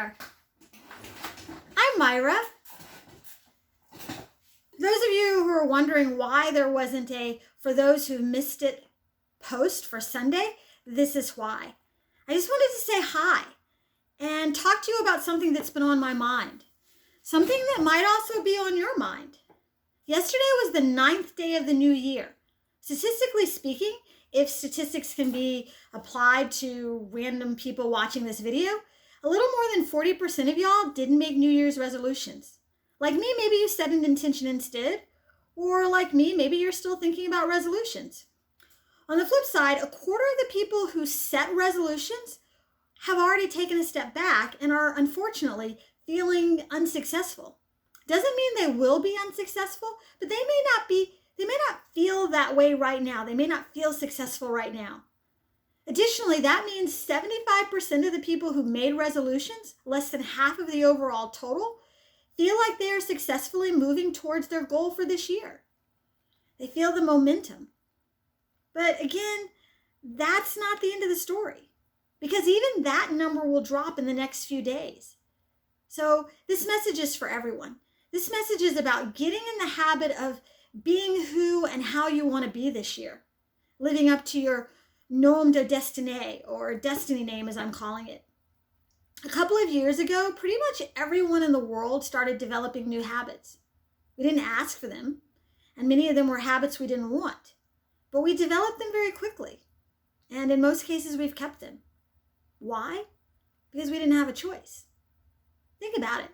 there. I'm Myra. Those of you who are wondering why there wasn't for those who missed it, post for Sunday, this is why. I just wanted to say hi and talk to you about something that's been on my mind. Something that might also be on your mind. Yesterday was the 9th day of the new year. Statistically speaking, if statistics can be applied to random people watching this video, a little more than 40% of y'all didn't make New Year's resolutions. Like me, maybe you set an intention instead, or like me, maybe you're still thinking about resolutions. On the flip side, a quarter of the people who set resolutions have already taken a step back and are unfortunately feeling unsuccessful. Doesn't mean they will be unsuccessful, but they may not feel that way right now. They may not feel successful right now. Additionally, that means 75% of the people who made resolutions, less than half of the overall total, feel like they are successfully moving towards their goal for this year. They feel the momentum. But again, that's not the end of the story, because even that number will drop in the next few days. So this message is for everyone. This message is about getting in the habit of being who and how you want to be this year, living up to your nom de Destiné, or destiny name as I'm calling it. A couple of years ago, pretty much everyone in the world started developing new habits. We didn't ask for them, and many of them were habits we didn't want, but we developed them very quickly, and in most cases we've kept them. Why? Because we didn't have a choice. Think about it.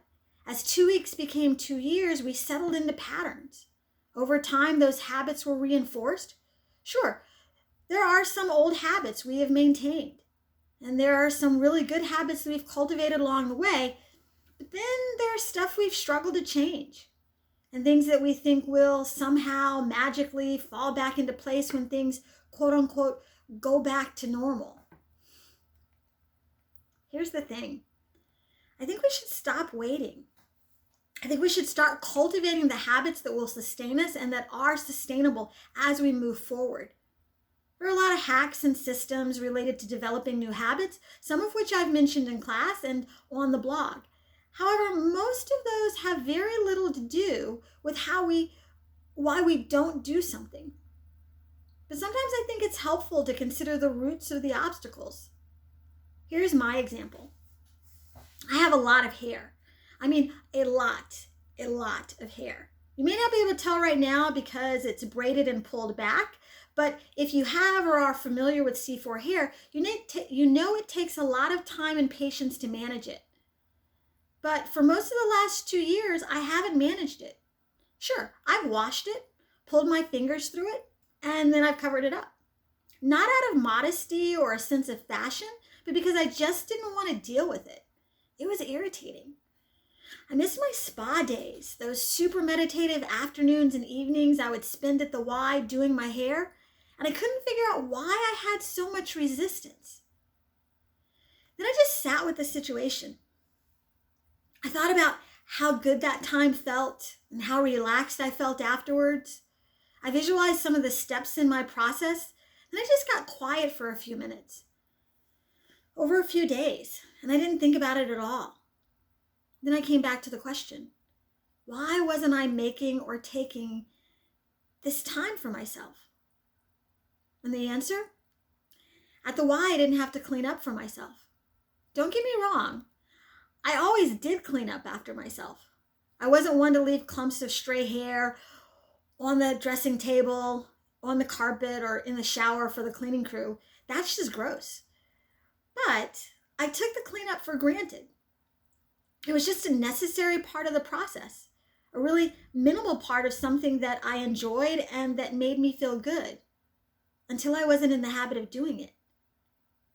As 2 weeks became 2 years, we settled into patterns. Over time, those habits were reinforced. Sure, there are some old habits we have maintained, and there are some really good habits that we've cultivated along the way, but then there's stuff we've struggled to change, and things that we think will somehow magically fall back into place when things, quote unquote, go back to normal. Here's the thing. I think we should stop waiting. I think we should start cultivating the habits that will sustain us and that are sustainable as we move forward. There are a lot of hacks and systems related to developing new habits, some of which I've mentioned in class and on the blog. However, most of those have very little to do with why we don't do something. But sometimes I think it's helpful to consider the roots of the obstacles. Here's my example. I have a lot of hair. I mean, a lot of hair. You may not be able to tell right now because it's braided and pulled back, but if you have or are familiar with C4 hair, you know it takes a lot of time and patience to manage it. But for most of the last 2 years, I haven't managed it. Sure, I've washed it, pulled my fingers through it, and then I've covered it up. Not out of modesty or a sense of fashion, but because I just didn't want to deal with it. It was irritating. I miss my spa days, those super meditative afternoons and evenings I would spend at the Y doing my hair, and I couldn't figure out why I had so much resistance. Then I just sat with the situation. I thought about how good that time felt and how relaxed I felt afterwards. I visualized some of the steps in my process, and I just got quiet for a few minutes. Over a few days, and I didn't think about it at all. Then I came back to the question, why wasn't I making or taking this time for myself? And the answer? At the Y, I didn't have to clean up for myself. Don't get me wrong. I always did clean up after myself. I wasn't one to leave clumps of stray hair on the dressing table, on the carpet, or in the shower for the cleaning crew. That's just gross. But I took the cleanup for granted. It was just a necessary part of the process, a really minimal part of something that I enjoyed and that made me feel good, until I wasn't in the habit of doing it.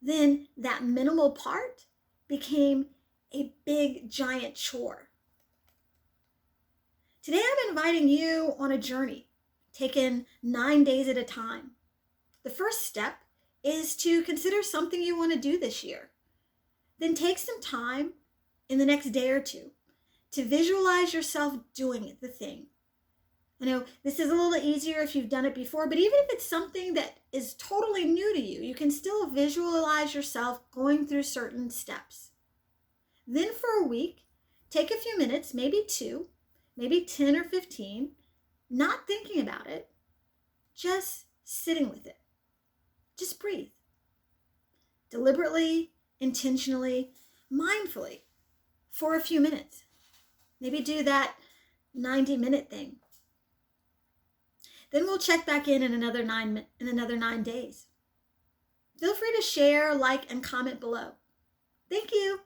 Then that minimal part became a big, giant chore. Today I'm inviting you on a journey, taken 9 days at a time. The first step is to consider something you want to do this year. Then take some time in the next day or two to visualize yourself doing the thing. I know this is a little easier if you've done it before, but even if it's something that is totally new to you, you can still visualize yourself going through certain steps. Then for a week, take a few minutes, maybe 2, maybe 10 or 15, not thinking about it, just sitting with it. Just breathe. Deliberately, intentionally, mindfully for a few minutes. Maybe do that 90-minute thing. Then we'll check back in another 9 days. Feel free to share, like, and comment below. Thank you.